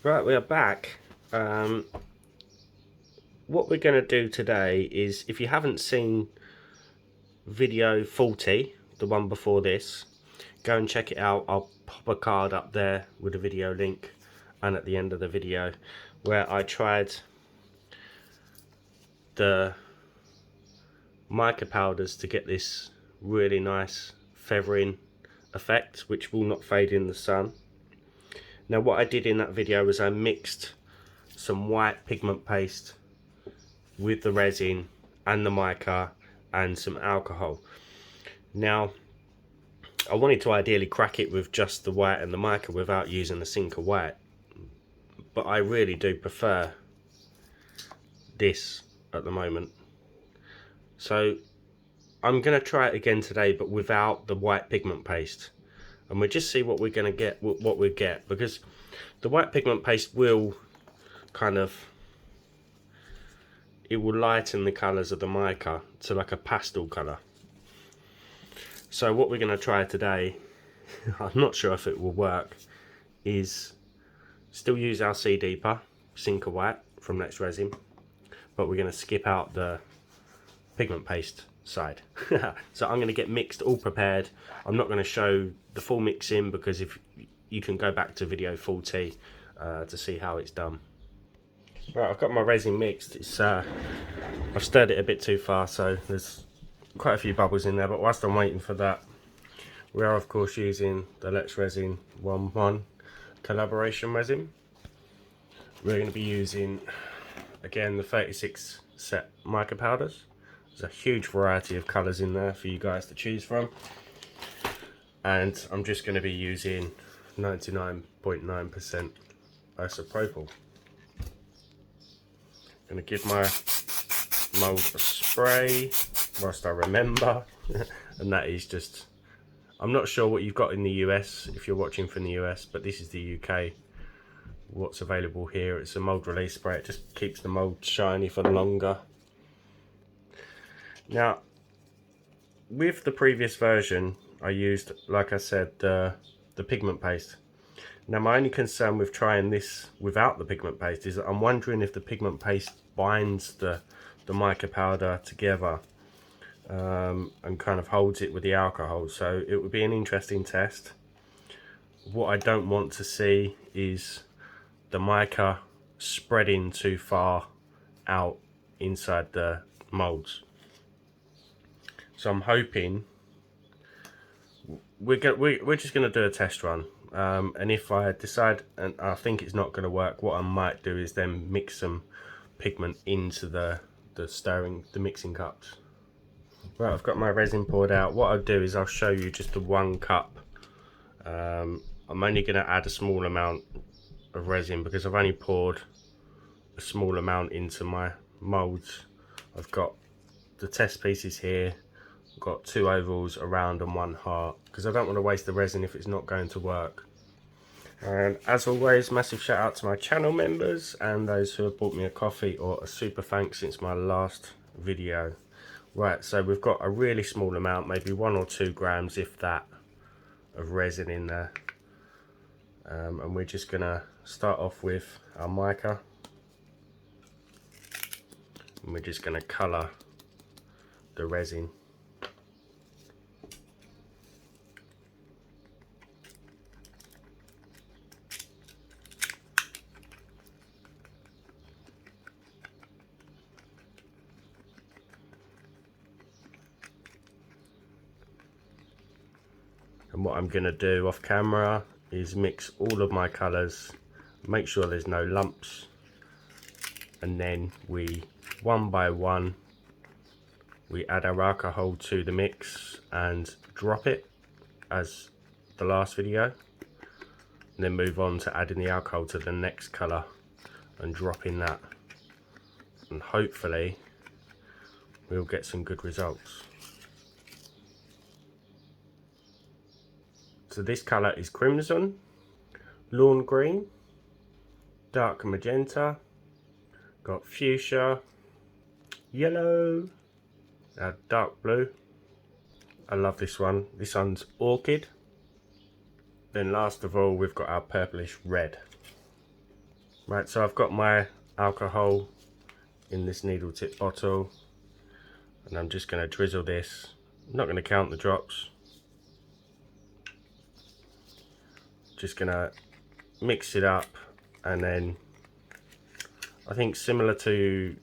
Right, we are back. What we're going to do today is, if you haven't seen video 40, the one before this, go and check it out. I'll pop a card up there with a video link and at the end of the video, where I tried the mica powders to get this really nice feathering effect, which will not fade in the sun. Now what I did in that video was I mixed some white pigment paste with the resin and the mica and some alcohol. Now I wanted to ideally crack it with just the white and the mica without using a sink of white, but I really do prefer this at the moment. So I'm going to try it again today, but without the white pigment paste, and we'll just see what we're going to get, what we get, because the white pigment paste will kind of, it will lighten the colours of the mica to like a pastel colour. So what we're going to try today, I'm not sure if it will work, is still use our sea deeper, Sinker White from Let's Resin, but we're going to skip out the pigment paste side. So I'm going to get mixed, all prepared. I'm not going to show the full mixing, because if you can go back to video 40 to see how it's done. Right, I've got my resin mixed. It's I've stirred it a bit too far, so there's quite a few bubbles in there, but whilst I'm waiting for that, we are of course using the Let's Resin 1-1 collaboration resin. We're going to be using again the 36 set mica powders. There's a huge variety of colours in there for you guys to choose from, and I'm just going to be using 99.9% isopropyl. I'm going to give my mould a spray whilst I remember, and that is just, I'm not sure what you've got in the US if you're watching from the US, but this is the UK. What's available here, it's a mould release spray. It just keeps the mould shiny for longer. Now with the previous version I used, like I said, the pigment paste. Now my only concern with trying this without the pigment paste is that I'm wondering if the pigment paste binds the mica powder together and kind of holds it with the alcohol. So it would be an interesting test. What I don't want to see is the mica spreading too far out inside the moulds. So I'm hoping we're just going to do a test run, and if I decide and I think it's not going to work, what I might do is then mix some pigment into the mixing cups. Right, I've got my resin poured out. What I'll do is I'll show you just the 1 cup. I'm only going to add a small amount of resin because I've only poured a small amount into my moulds. I've got the test pieces here. I've got 2 ovals, a round and 1 heart, because I don't want to waste the resin if it's not going to work. And as always, massive shout out to my channel members and those who have bought me a coffee or a super thanks since my last video. Right, so we've got a really small amount, maybe 1 or 2 grams if that, of resin in there. And we're just gonna start off with our mica, and we're just gonna colour the resin. And what I'm going to do off camera is mix all of my colours, make sure there's no lumps, and then we, one by one, we add our alcohol to the mix and drop it as the last video, and then move on to adding the alcohol to the next colour and dropping that, and hopefully we'll get some good results. So this colour is crimson, lawn green, dark magenta, got fuchsia, yellow, dark blue. I love this one. This one's orchid. Then last of all, we've got our purplish red. Right, so I've got my alcohol in this needle tip bottle, and I'm just going to drizzle this. I'm not going to count the drops. Just going to mix it up, and then I think similar to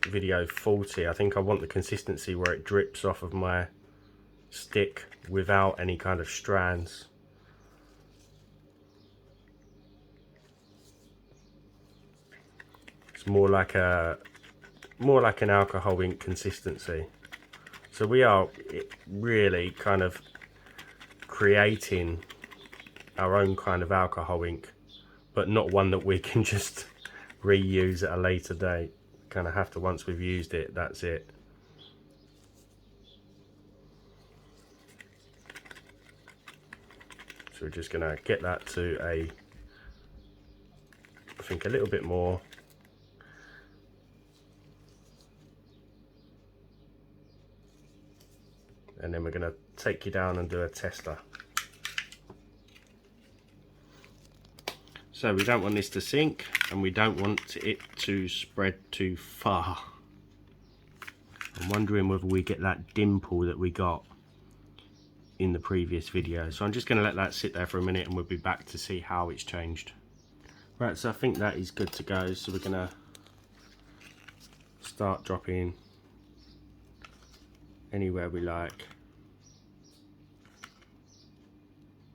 video 40, I think I want the consistency where it drips off of my stick without any kind of strands. It's more like an alcohol ink consistency. So we are really kind of creating our own kind of alcohol ink, but not one that we can just reuse at a later date. Kind of have to, once we've used it, that's it. So we're just going to get that to I think a little bit more. And then we're going to take you down and do a tester. So we don't want this to sink, and we don't want it to spread too far. I'm wondering whether we get that dimple that we got in the previous video. So I'm just going to let that sit there for a minute, and we'll be back to see how it's changed. Right, so I think that is good to go. So we're going to start dropping anywhere we like,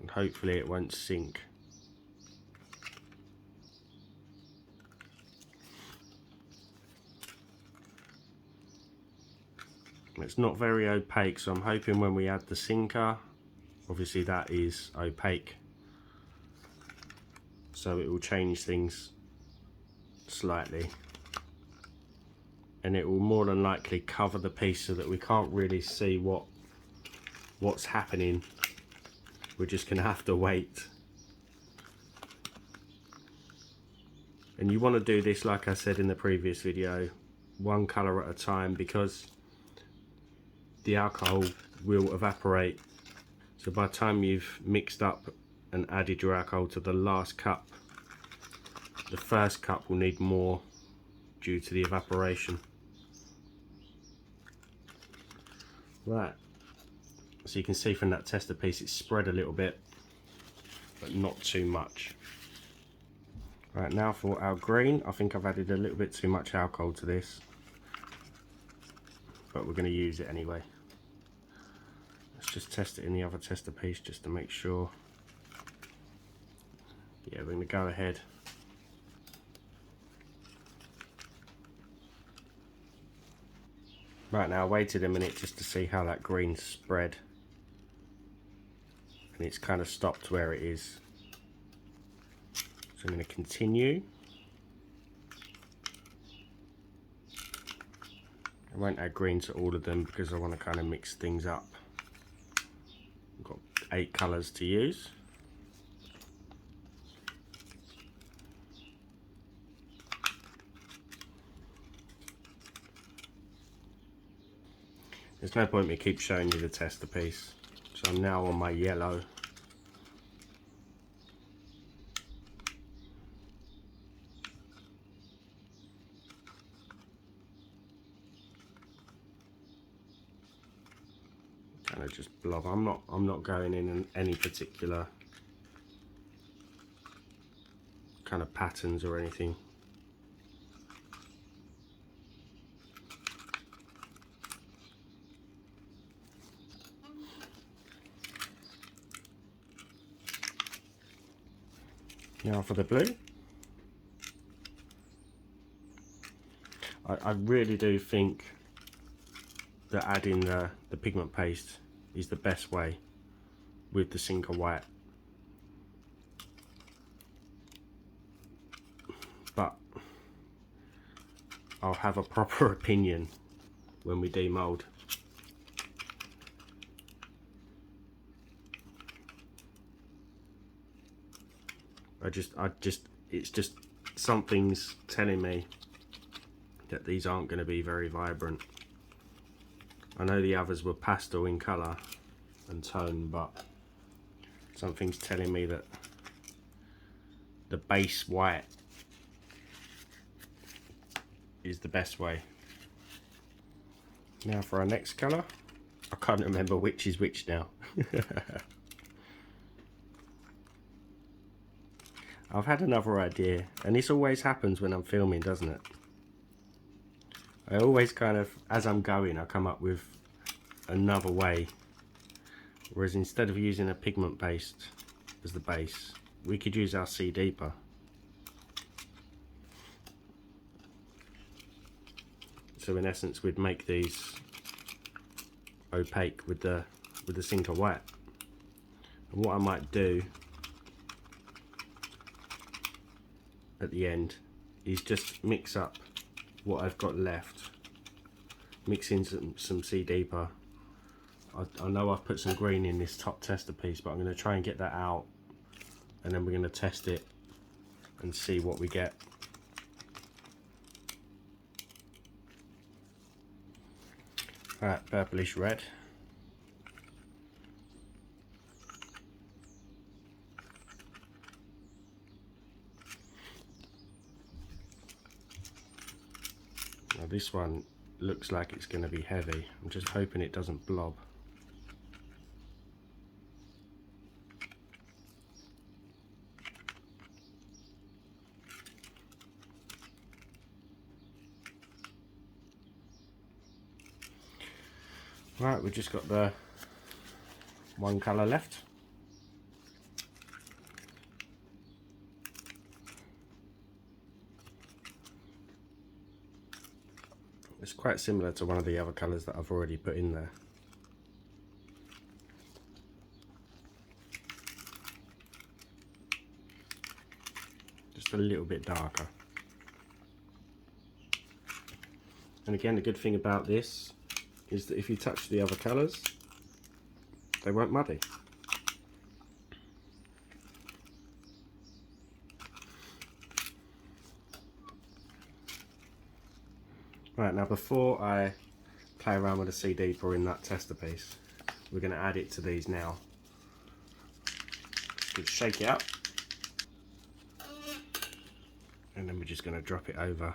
and hopefully it won't sink. It's not very opaque, so I'm hoping when we add the sinker, obviously that is opaque, so it will change things slightly, and it will more than likely cover the piece so that we can't really see what's happening. We're just going to have to wait. And you want to do this, like I said in the previous video, one colour at a time, because the alcohol will evaporate. So by the time you've mixed up and added your alcohol to the last cup, the first cup will need more due to the evaporation. Right, so you can see from that tester piece it's spread a little bit, but not too much. Right, now for our green, I think I've added a little bit too much alcohol to this, but we're going to use it anyway. Let's just test it in the other tester piece just to make sure. Yeah, we're going to go ahead. Right, now I waited a minute just to see how that green spread, and it's kind of stopped where it is. So I'm going to continue. I won't add green to all of them because I want to kind of mix things up. I've got 8 colours to use. There's no point me keep showing you the tester piece. So I'm now on my yellow. Kind of just blob. I'm not going in any particular kind of patterns or anything. Now for the blue. I really do think that adding the pigment paste is the best way with the sinker white. But I'll have a proper opinion when we demold. It's just something's telling me that these aren't going to be very vibrant. I know the others were pastel in colour and tone, but something's telling me that the base white is the best way. Now for our next colour. I can't remember which is which now. I've had another idea, and this always happens when I'm filming, doesn't it? I always kind of, as I'm going, I come up with another way. Whereas instead of using a pigment paste as the base, we could use our sea deeper. So in essence, we'd make these opaque with the Cinca white. And what I might do at the end is just mix up what I've got left, mix in some sea deeper. I know I've put some green in this top tester piece, but I'm going to try and get that out, and then we're going to test it and see what we get. Alright, purplish red. Now this one looks like it's going to be heavy. I'm just hoping it doesn't blob. Right, we've just got the one colour left. It's quite similar to one of the other colours that I've already put in there. Just a little bit darker. And again, the good thing about this is that if you touch the other colours, they won't muddy. Right, now before I play around with the sea deeper in that tester piece, we're going to add it to these now. Just shake it up, and then we're just going to drop it over.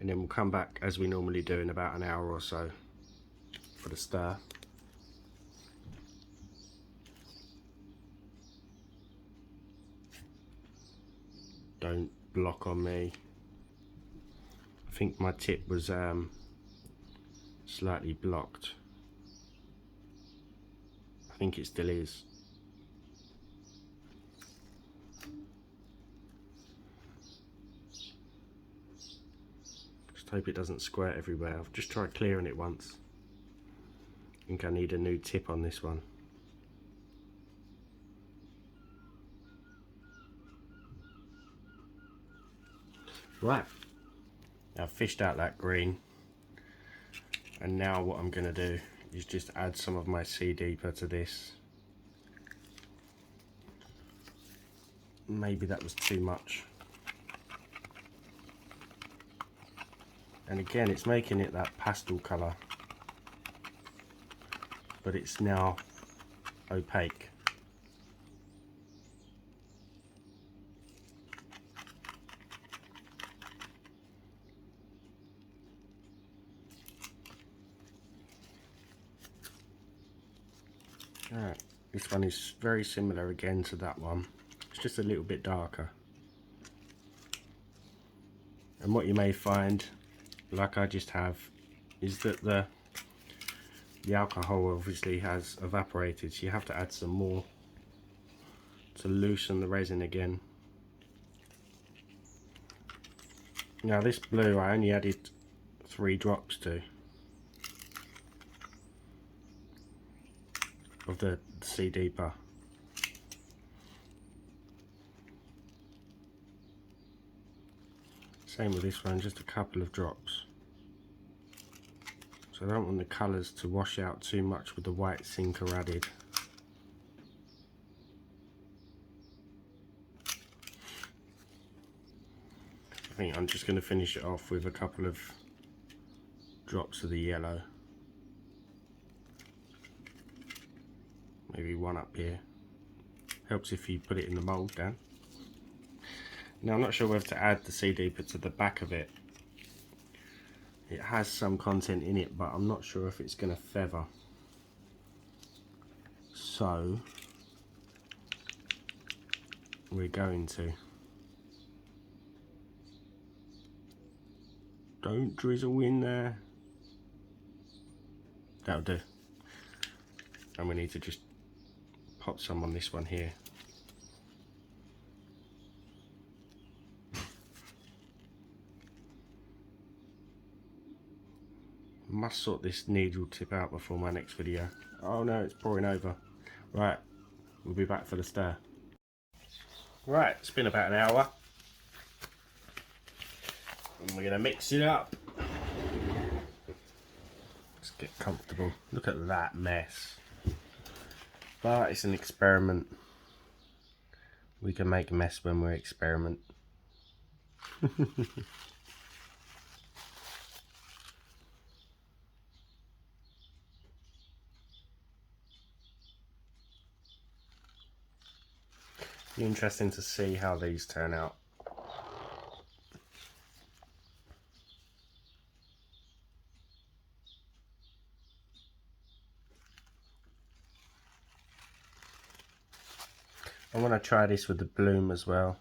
And then we'll come back as we normally do in about an hour or so for the stir. Don't block on me. I think my tip was slightly blocked. I think it still is. Hope it doesn't squirt everywhere. I've just tried clearing it once. I think I need a new tip on this one. Right, I've fished out that green, and now what I'm going to do is just add some of my sea deeper to this. Maybe that was too much. And again, it's making it that pastel colour, but it's now opaque. Alright, this one is very similar again to that one. It's just a little bit darker. And what you may find, like I just have, is that the alcohol obviously has evaporated, so you have to add some more to loosen the resin again. Now this blue I only added 3 drops to of the sea deeper. Same with this one, just a couple of drops. So I don't want the colours to wash out too much with the white Cinca added. I think I'm just going to finish it off with a couple of drops of the yellow. Maybe one up here. Helps if you put it in the mould down. Now I'm not sure whether to add the CD but to the back of it. It has some content in it, but I'm not sure if it's going to feather. So we're going to. Don't drizzle in there. That'll do. And we need to just pop some on this one here. Must sort this needle tip out before my next video. Oh no, it's pouring over. Right, we'll be back for the stir. Right, it's been about an hour. And we're going to mix it up. Let's get comfortable. Look at that mess. But it's an experiment. We can make a mess when we experiment. Be interesting to see how these turn out. I want to try this with the bloom as well,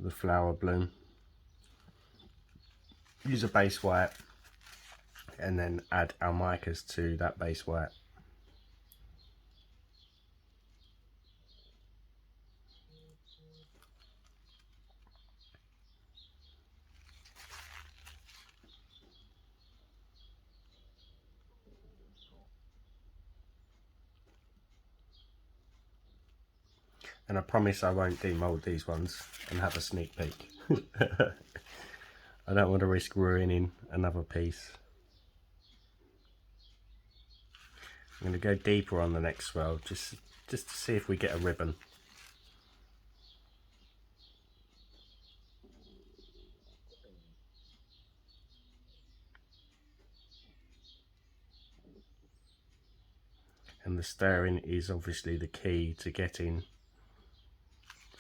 the flower bloom. Use a base white and then add our Micas to that base white. And I promise I won't demold these ones and have a sneak peek. I don't want to risk ruining another piece. I'm going to go deeper on the next swirl just to see if we get a ribbon. And the stirring is obviously the key to getting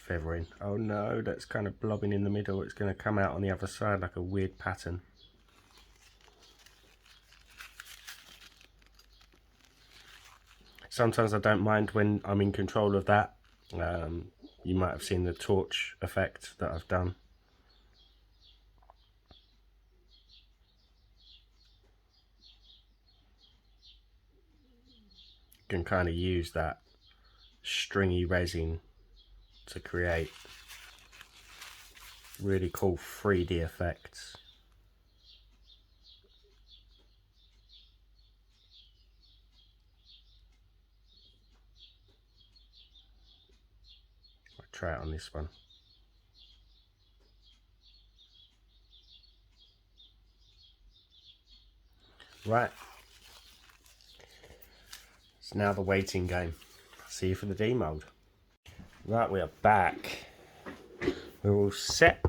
feathering. Oh no, that's kind of blobbing in the middle. It's going to come out on the other side like a weird pattern. Sometimes I don't mind when I'm in control of that. You might have seen the torch effect that I've done. You can kind of use that stringy resin to create really cool 3D effects. I'll try it on this one. Right, it's now the waiting game. See you for the demold. Right, we are back. We're all set.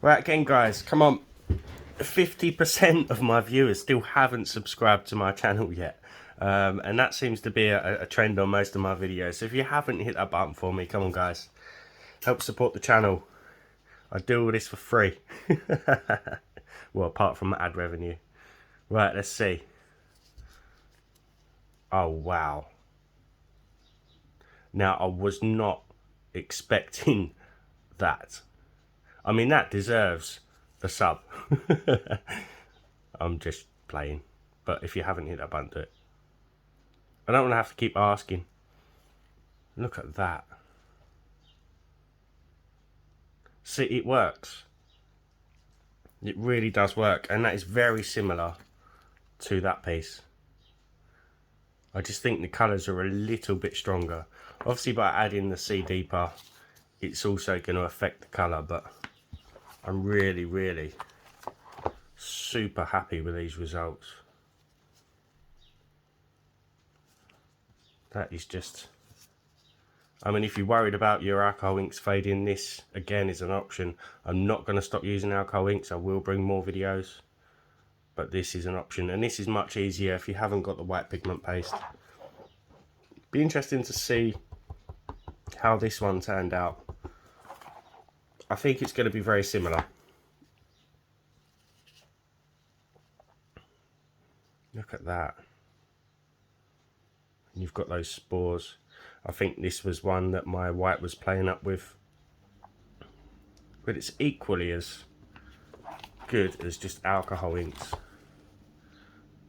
Right, again guys, come on. 50% of my viewers still haven't subscribed to my channel yet. And that seems to be a trend on most of my videos. So if you haven't hit that button for me, come on guys. Help support the channel. I do all this for free. Well, apart from ad revenue. Right, let's see. Oh, wow. Now, I was not expecting that. I mean, that deserves a sub. I'm just playing. But if you haven't hit that button, do it. I don't want to have to keep asking. Look at that. See, it works. It really does work. And that is very similar to that piece. I just think the colours are a little bit stronger. Obviously by adding the CD part, it's also going to affect the colour, but I'm really super happy with these results. That is just... I mean, if you're worried about your alcohol inks fading, this again is an option. I'm not going to stop using alcohol inks. I will bring more videos. But this is an option, and this is much easier if you haven't got the white pigment paste. Be interesting to see how this one turned out. I think it's going to be very similar. Look at that. And you've got those spores. I think this was one that my white was playing up with. But it's equally as good as just alcohol inks.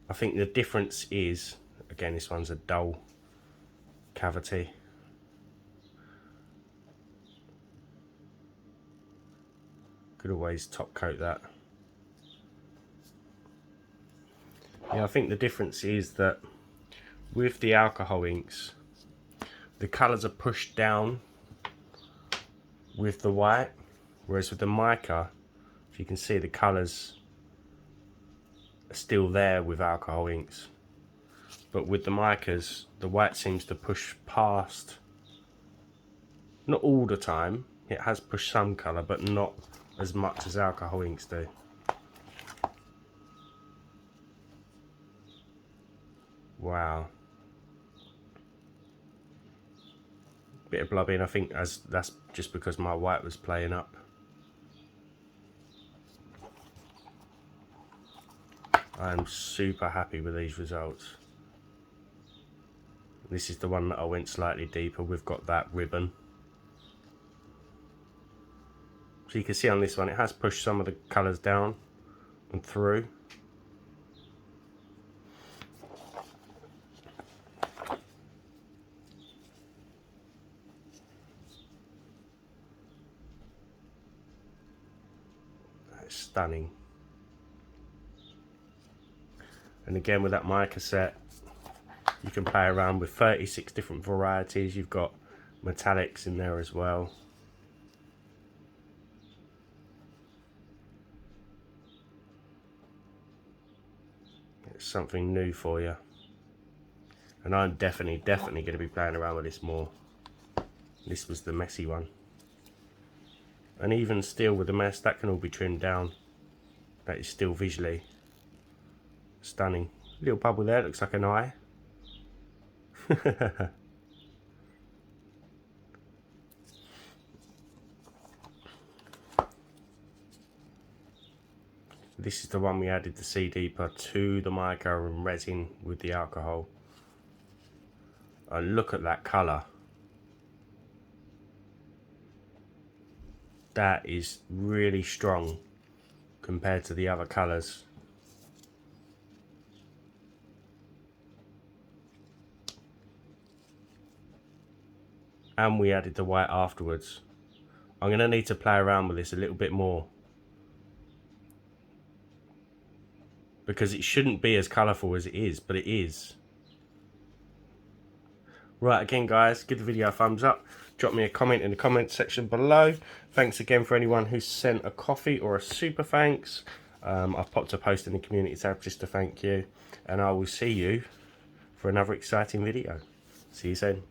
I think the difference is, again, this one's a dull cavity. Could always top coat that. Yeah, I think the difference is that with the alcohol inks, the colours are pushed down with the white, whereas with the mica, if you can see, the colours are still there with alcohol inks. But with the micas, the white seems to push past, not all the time, it has pushed some colour, but not as much as alcohol inks do. Wow. Bit of blubbing, I think that's just because my white was playing up. I'm super happy with these results. This is the one that I went slightly deeper. We've got that ribbon. So you can see on this one, it has pushed some of the colours down and through. That's stunning. And again, with that mica set, you can play around with 36 different varieties. You've got metallics in there as well. It's something new for you. And I'm definitely going to be playing around with this more. This was the messy one. And even still with the mess, that can all be trimmed down. That is still visually stunning. Little bubble there, looks like an eye. This is the one we added the sea deeper to the mica and resin with the alcohol. And look at that colour. That is really strong compared to the other colours. And we added the white afterwards. I'm going to need to play around with this a little bit more, because it shouldn't be as colourful as it is, but it is. Right, again guys, give the video a thumbs up. Drop me a comment in the comment section below. Thanks again for anyone who sent a coffee or a super thanks. I've popped a post in the community tab just to thank you. And I will see you for another exciting video. See you soon.